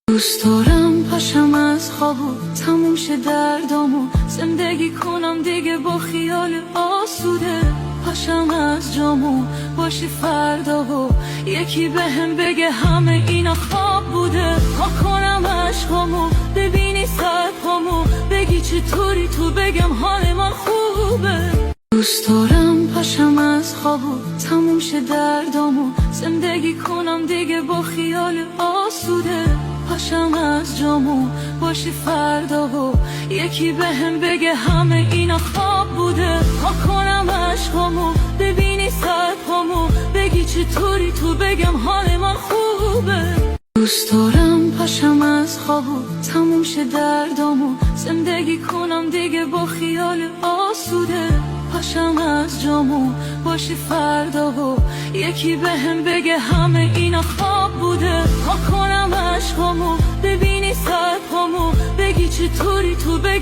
دوست دارم پاشم از خوابو تموم شه دردامو زندگی کنم دیگه با خیال آسوده. پاشم از جامو باشی فردا و یکی بهم بگه همه اینا خواب بوده. پا کنم عشقامو ببینی سر پامو بگی چطوری تو بگم حال من خوبه. دوست دارم پاشم از خوابو تموم شه دردامو زندگی کنم دیگه با خیال آسوده. پاشم از جامو باشی فردا و یکی بهم بگه همه اینا خواب بوده. پا کنم عشقامو ببینی سر پامو بگی چطوری تو بگم حال من خوبه. دوست دارم پاشم از خوابو تموم شه دردامو زندگی کنم دیگه با خیال آسوده. پاشم از جامو باشی فردا و یکی بهم بگه همه اینا خواب بوده. پا کنم عشقامو ببینی سر پامو بگی چطوری تو بگم